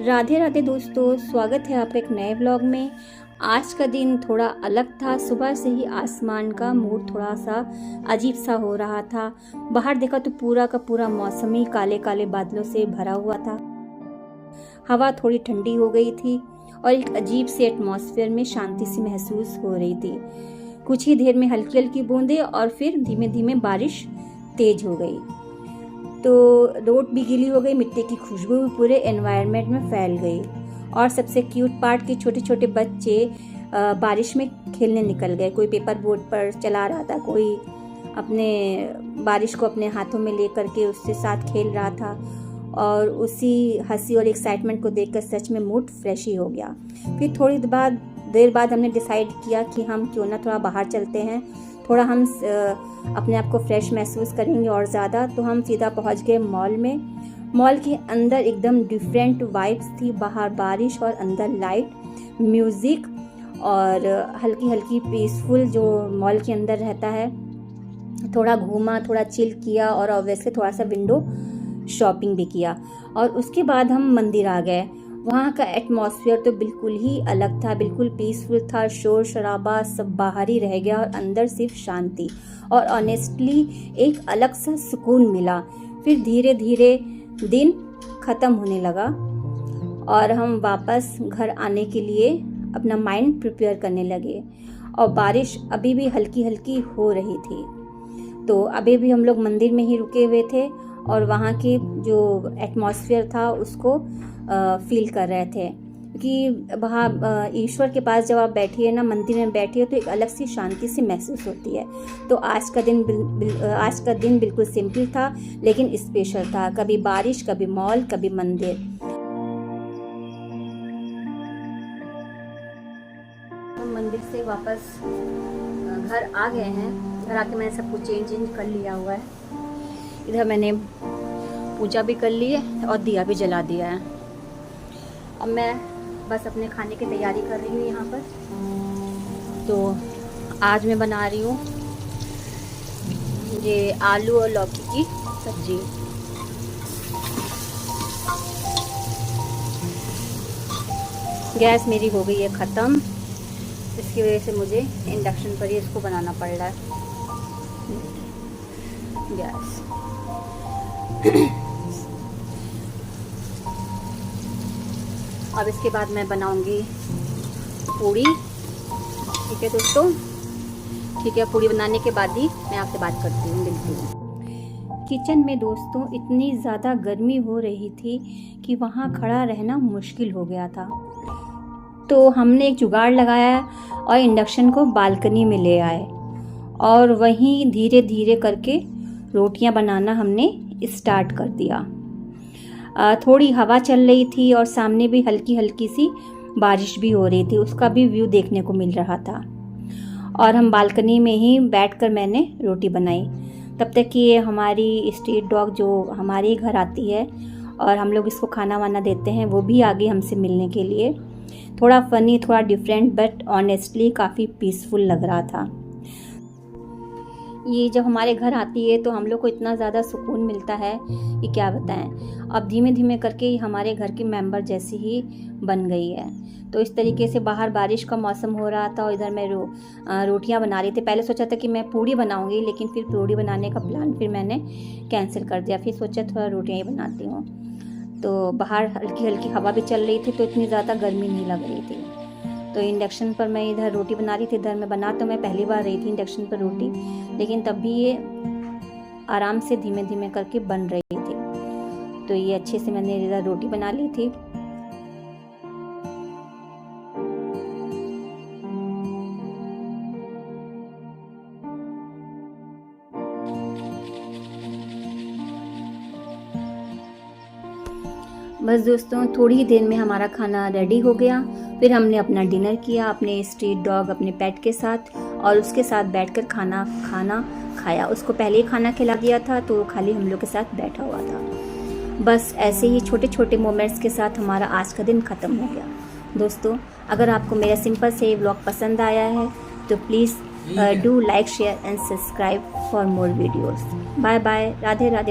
राधे राधे दोस्तों, स्वागत है आपका एक नए व्लॉग में। आज का दिन थोड़ा अलग था। सुबह से ही आसमान का मूड थोड़ा सा अजीब सा हो रहा था। बाहर देखा तो पूरा का पूरा मौसम ही काले काले बादलों से भरा हुआ था। हवा थोड़ी ठंडी हो गई थी और एक अजीब से एटमॉस्फेयर में शांति सी महसूस हो रही थी। कुछ ही देर में हल्की हल्की बूंदें और फिर धीमे धीमे बारिश तेज हो गई तो रोड भी गीली हो गई। मिट्टी की खुशबू भी पूरे एनवायरनमेंट में फैल गई। और सबसे क्यूट पार्ट कि छोटे छोटे बच्चे बारिश में खेलने निकल गए। कोई पेपर बोट पर चला रहा था, कोई अपने बारिश को अपने हाथों में ले करके उससे साथ खेल रहा था। और उसी हंसी और एक्साइटमेंट को देखकर सच में मूड फ्रेश ही हो गया। फिर थोड़ी देर बाद हमने डिसाइड किया कि हम क्यों ना थोड़ा बाहर चलते हैं, थोड़ा हम अपने आप को फ्रेश महसूस करेंगे और ज़्यादा। तो हम सीधा पहुंच गए मॉल में। मॉल के अंदर एकदम डिफरेंट वाइब्स थी। बाहर बारिश और अंदर लाइट, म्यूज़िक और हल्की हल्की पीसफुल जो मॉल के अंदर रहता है। थोड़ा घूमा, थोड़ा चिल किया और ऑब्वियसली थोड़ा सा विंडो शॉपिंग भी किया। और उसके बाद हम मंदिर आ गए। वहाँ का एटमॉस्फेयर तो बिल्कुल ही अलग था, बिल्कुल पीसफुल था। शोर शराबा सब बाहर ही रह गया और अंदर सिर्फ शांति और ऑनेस्टली एक अलग सा सुकून मिला। फिर धीरे धीरे दिन ख़त्म होने लगा और हम वापस घर आने के लिए अपना माइंड प्रिपेयर करने लगे। और बारिश अभी भी हल्की हल्की हो रही थी। तो अभी भी हम लोग मंदिर में ही रुके हुए थे और वहाँ की जो एटमॉस्फेयर था उसको फील कर रहे थे। क्योंकि वहाँ ईश्वर के पास जब आप बैठिए ना, मंदिर में बैठिए, तो एक अलग सी शांति सी महसूस होती है। तो आज का दिन बिल्कुल सिंपल था लेकिन स्पेशल था। कभी बारिश, कभी मॉल, कभी मंदिर। हम मंदिर से वापस घर आ गए हैं। घर आके मैंने सब कुछ चेंज कर लिया हुआ है। इधर मैंने पूजा भी कर ली है और दिया भी जला दिया है। अब मैं बस अपने खाने की तैयारी कर रही हूँ यहाँ पर। तो आज मैं बना रही हूँ ये आलू और लौकी की सब्जी। गैस मेरी हो गई है ख़त्म, इसकी वजह से मुझे इंडक्शन पर ही इसको बनाना पड़ रहा है गैस। अब इसके बाद मैं बनाऊंगी पूड़ी। ठीक है दोस्तों, ठीक है। पूड़ी बनाने के बाद ही मैं आपसे बात करती हूँ, मिलती हूँ। किचन में दोस्तों इतनी ज़्यादा गर्मी हो रही थी कि वहाँ खड़ा रहना मुश्किल हो गया था। तो हमने एक जुगाड़ लगाया और इंडक्शन को बालकनी में ले आए और वहीं धीरे धीरे करके रोटियां बनाना हमने स्टार्ट कर दिया। थोड़ी हवा चल रही थी और सामने भी हल्की हल्की सी बारिश भी हो रही थी। उसका भी व्यू देखने को मिल रहा था। और हम बालकनी में ही बैठकर मैंने रोटी बनाई। तब तक कि ये हमारी स्ट्रीट डॉग जो हमारे ही घर आती है और हम लोग इसको खाना वाना देते हैं, वो भी आ गई हमसे मिलने के लिए। थोड़ा फनी, थोड़ा डिफरेंट, बट ऑनेस्टली काफ़ी पीसफुल लग रहा था। ये जब हमारे घर आती है तो हम लोग को इतना ज़्यादा सुकून मिलता है कि क्या बताएं। अब धीमे धीमे करके ये हमारे घर की मेंबर जैसी ही बन गई है। तो इस तरीके से बाहर बारिश का मौसम हो रहा था और इधर मैं रोटियां बना रही थी। पहले सोचा था कि मैं पूड़ी बनाऊंगी, लेकिन फिर पूड़ी बनाने का प्लान फिर मैंने कैंसिल कर दिया। फिर सोचा थोड़ा रोटियां ही बनाती हूँ। तो बाहर हल्की हल्की हवा भी चल रही थी तो इतनी ज़्यादा गर्मी नहीं लग रही थी। तो इंडक्शन पर मैं इधर रोटी बना रही थी। इधर मैं बना तो मैं पहली बार रही थी इंडक्शन पर रोटी, लेकिन तब भी ये आराम से धीमे धीमे करके बन रही थी। तो ये अच्छे से मैंने इधर रोटी बना ली थी। बस दोस्तों, थोड़ी ही देर में हमारा खाना रेडी हो गया। फिर हमने अपना डिनर किया अपने स्ट्रीट डॉग, अपने पेट के साथ, और उसके साथ बैठकर खाना खाया। उसको पहले ही खाना खिला दिया था तो वो खाली हम लोग के साथ बैठा हुआ था। बस ऐसे ही छोटे छोटे मोमेंट्स के साथ हमारा आज का दिन ख़त्म हो गया। दोस्तों, अगर आपको मेरा सिंपल से व्लॉग पसंद आया है तो please do like, share and subscribe for more videos. Bye bye, Radhe Radhe.